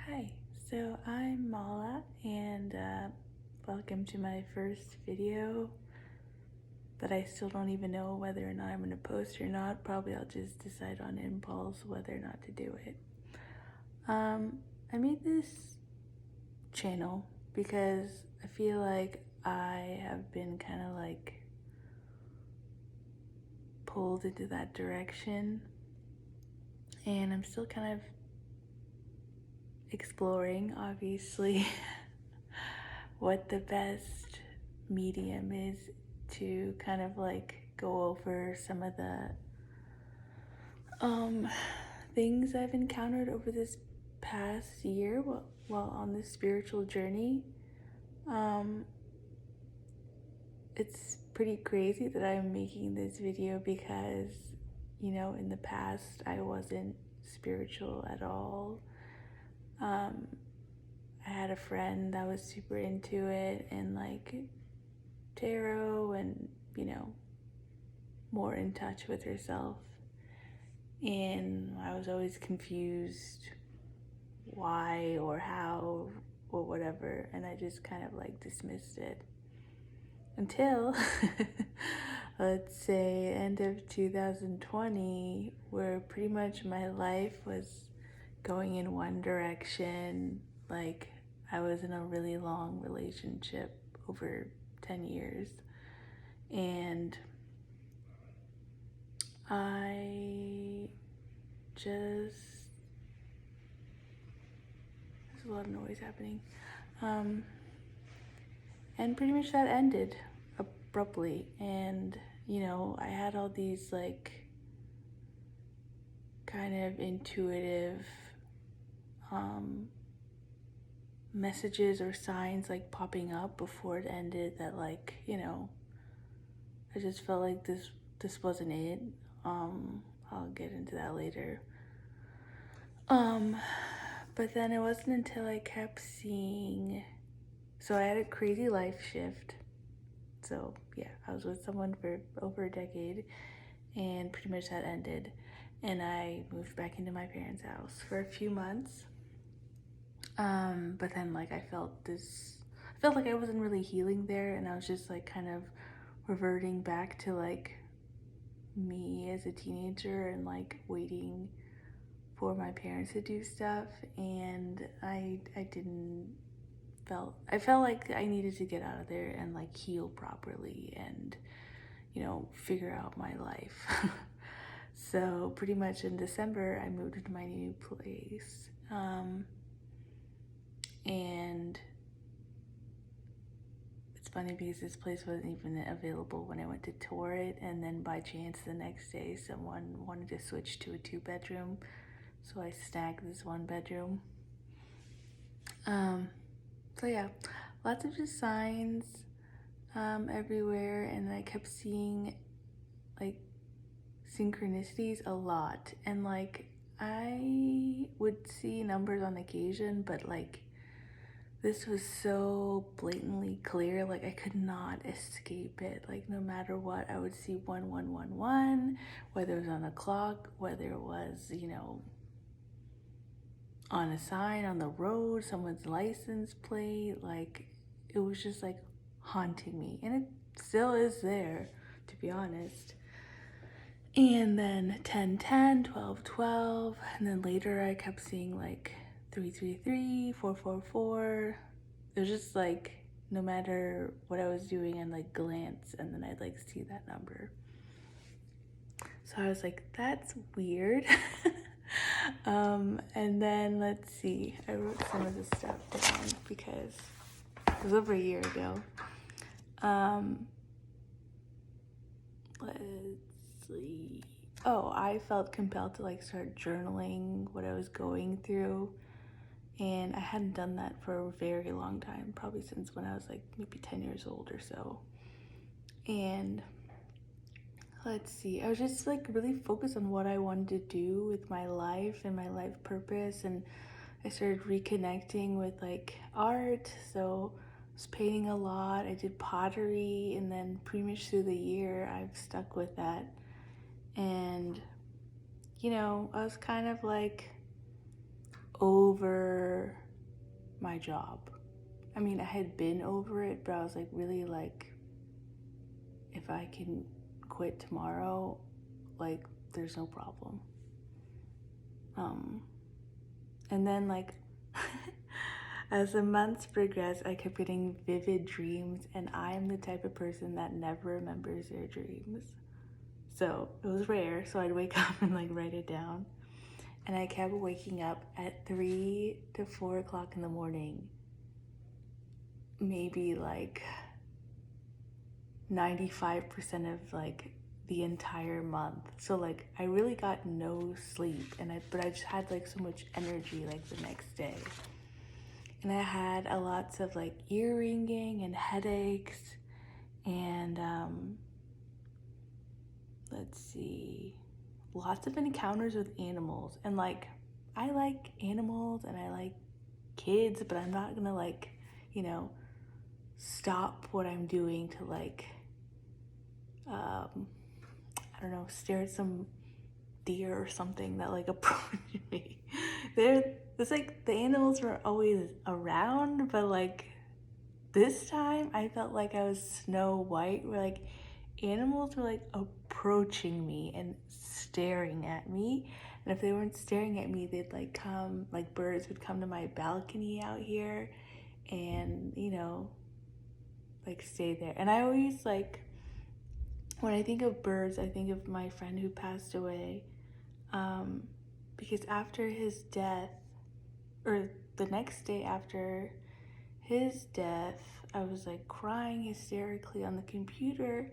Hi, so I'm Mala, and welcome to my first video that I still don't even know whether or not I'm going to post or not. Probably I'll just decide on impulse whether or not to do it. I made this channel because I feel like I have been kind of like pulled into that direction, and I'm still kind of exploring, obviously, what the best medium is to kind of like go over some of the things I've encountered over this past year while on this spiritual journey. It's pretty crazy that I'm making this video because, in the past I wasn't spiritual at all. I had a friend that was super into it and like tarot and, more in touch with herself. And I was always confused why or how or whatever, and I just kind of like dismissed it until let's say end of 2020, where pretty much my life was going in one direction. Like, I was in a really long relationship over 10 years, and I there's a lot of noise happening. And pretty much that ended abruptly. And, I had all these like kind of intuitive messages or signs like popping up before it ended that like, I just felt like this wasn't it. I'll get into that later. But then it wasn't until I kept seeing, so I had a crazy life shift. So yeah, I was with someone for over a decade, and pretty much that ended. And I moved back into my parents' house for a few months. But then like I felt like I wasn't really healing there, and I was just like kind of reverting back to like me as a teenager and like waiting for my parents to do stuff. And I felt like I needed to get out of there and like heal properly and, figure out my life. So pretty much in December, I moved into my new place. And it's funny because this place wasn't even available when I went to tour it. And then by chance the next day, someone wanted to switch to a 2-bedroom. So I snagged this 1-bedroom. So yeah, lots of just signs everywhere, and I kept seeing like synchronicities a lot, and like I would see numbers on occasion, but like this was so blatantly clear, like I could not escape it. Like no matter what, I would see 1111, whether it was on a clock, whether it was, on a sign on the road, someone's license plate. Like it was just like haunting me, and it still is there, to be honest. And then 1010, 1212, and then later I kept seeing like 333, 444. It was just like no matter what I was doing, I'd like glance and then I'd like see that number. So I was like, that's weird. And then let's see, I wrote some of this stuff down because it was over a year ago. Let's see. Oh, I felt compelled to like start journaling what I was going through, and I hadn't done that for a very long time, probably since when I was like maybe 10 years old or so. And let's see, I was just like really focused on what I wanted to do with my life and my life purpose, and I started reconnecting with like art. So I was painting a lot, I did pottery, and then pretty much through the year I've stuck with that. And I was kind of like over my job. I mean, I had been over it, but I was like, really, like, if I can quit tomorrow, like, there's no problem. And then, like, as the months progressed, I kept getting vivid dreams, and I'm the type of person that never remembers their dreams. So it was rare, so I'd wake up and like write it down. And I kept waking up at 3 to 4 o'clock in the morning, maybe like 95% of like the entire month. So like I really got no sleep, but I just had like so much energy like the next day. And I had lots of like ear ringing and headaches, and let's see, lots of encounters with animals. And like I like animals and I like kids, but I'm not gonna like, stop what I'm doing to like I don't know, stare at some deer or something that like approached me. It's like the animals were always around, but like this time I felt like I was Snow White, where like animals were like approaching me and staring at me. And if they weren't staring at me, they'd like come, like birds would come to my balcony out here and, like stay there. And I always like, when I think of birds, I think of my friend who passed away. Because after his death, or the next day after his death, I was like crying hysterically on the computer,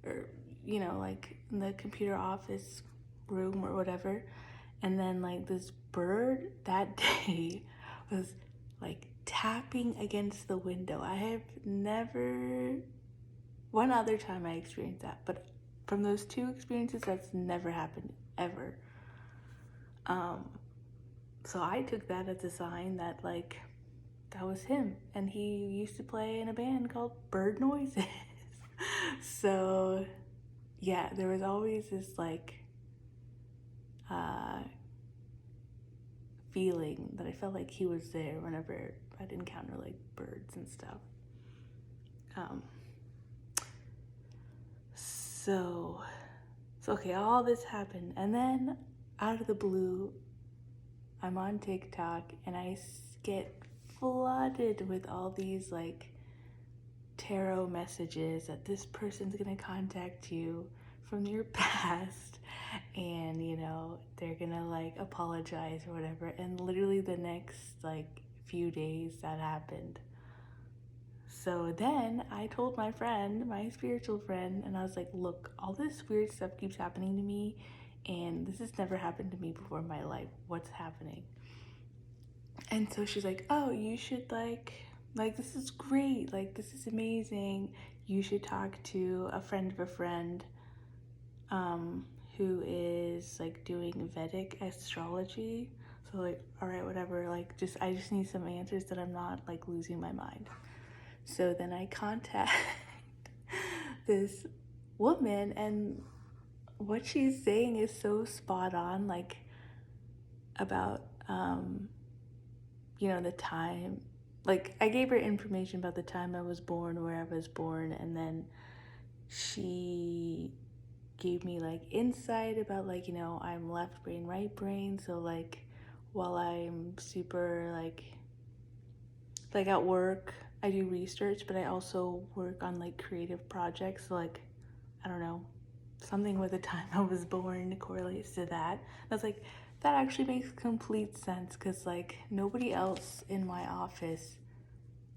or, like in the computer office room or whatever. And then like this bird that day was like tapping against the window. I have never, one other time I experienced that, but from those two experiences, that's never happened ever. So I took that as a sign that like that was him, and he used to play in a band called Bird Noises. So yeah, there was always this like feeling that I felt like he was there whenever I'd encounter like birds and stuff. So okay, all this happened, and then out of the blue, I'm on TikTok and I get flooded with all these like tarot messages that this person's gonna contact you from your past, and they're gonna like apologize or whatever. And literally the next like few days that happened. So then I told my friend, my spiritual friend, and I was like, look, all this weird stuff keeps happening to me, and this has never happened to me before in my life. What's happening? And so she's like, oh, you should like this is great. Like, this is amazing. You should talk to a friend of a friend who is like doing Vedic astrology. So like, all right, whatever. Like, I just need some answers that I'm not like losing my mind. So then I contact this woman, and what she's saying is so spot on, like about the time. Like, I gave her information about the time I was born, where I was born, and then she gave me like insight about like, I'm left brain, right brain. So like, while I'm super like at work, I do research, but I also work on like creative projects. So like, I don't know, something with the time I was born correlates to that. I was like, that actually makes complete sense, because like nobody else in my office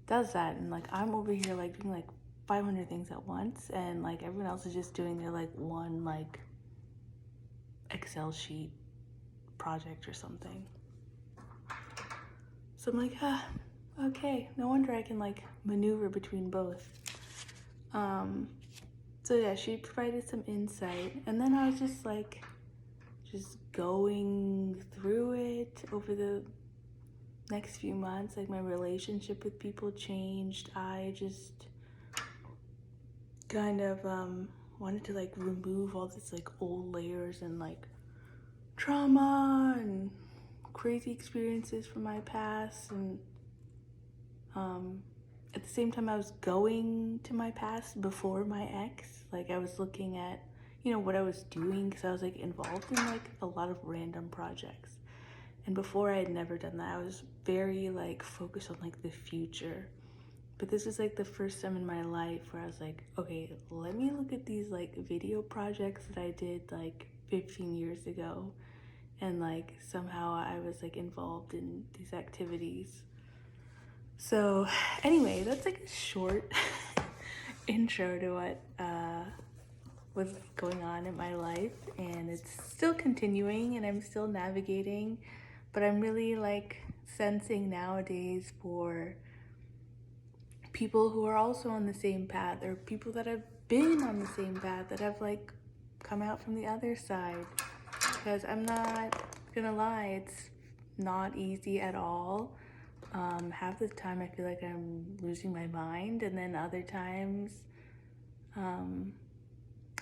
does that. And like I'm over here like doing like 500 things at once, and like everyone else is just doing their like one like Excel sheet project or something. So I'm like, okay, no wonder I can like maneuver between both. So yeah, she provided some insight, and then I was just like going through it over the next few months. Like, my relationship with people changed. I just kind of wanted to like remove all this like old layers and like trauma and crazy experiences from my past, and at the same time I was going to my past before my ex. Like I was looking at, what I was doing, because I was like involved in like a lot of random projects. And before, I had never done that. I was very like focused on like the future. But this is like the first time in my life where I was like, okay, let me look at these like video projects that I did like 15 years ago. And like somehow I was like involved in these activities. So anyway, that's like a short intro to what was going on in my life, and it's still continuing and I'm still navigating, but I'm really like sensing nowadays for people who are also on the same path, or people that have been on the same path that have like come out from the other side. Because I'm not gonna lie, it's not easy at all. Half the time I feel like I'm losing my mind, and then other times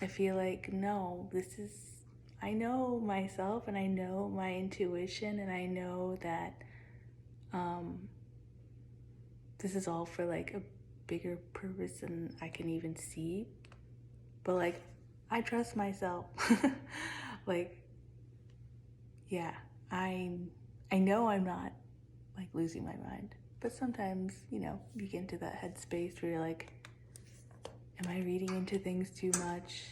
I feel like, no, I know myself and I know my intuition, and I know that this is all for like a bigger purpose than I can even see. But like, I trust myself. Like, yeah, I know I'm not like losing my mind. But sometimes, you get into that headspace where you're like, am I reading into things too much?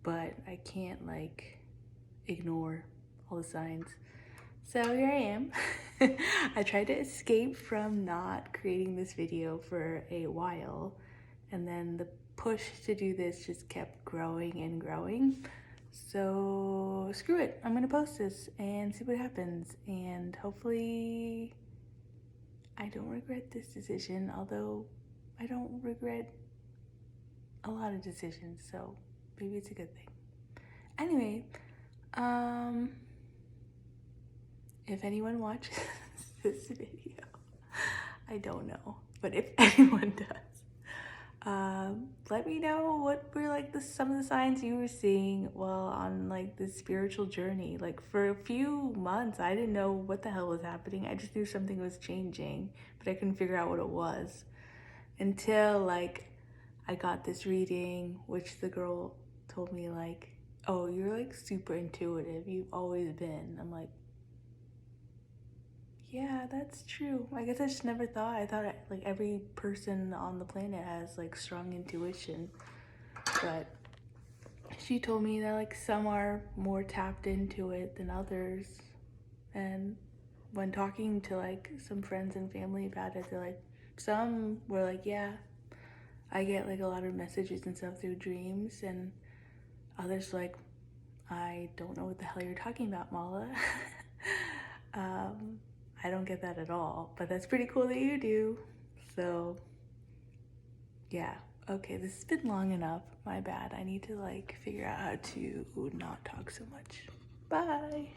But I can't like ignore all the signs. So here I am. I tried to escape from not creating this video for a while, and then the push to do this just kept growing and growing. So screw it, I'm gonna post this and see what happens, and hopefully I don't regret this decision, although I don't regret a lot of decisions, so maybe it's a good thing. Anyway, if anyone watches this video, I don't know, but if anyone does, let me know what were like some of the signs you were seeing while on like this spiritual journey. Like for a few months, I didn't know what the hell was happening. I just knew something was changing, but I couldn't figure out what it was until like I got this reading, which the girl told me like, oh, you're like super intuitive. You've always been. I'm like, yeah, that's true. I guess I just never thought. I thought like every person on the planet has like strong intuition. But she told me that like some are more tapped into it than others. And when talking to like some friends and family about it, they're like, some were like, yeah, I get like a lot of messages and stuff through dreams, and others like, I don't know what the hell you're talking about, Mala. I don't get that at all, but that's pretty cool that you do. So yeah, okay, this has been long enough. My bad. I need to like figure out how to not talk so much. Bye.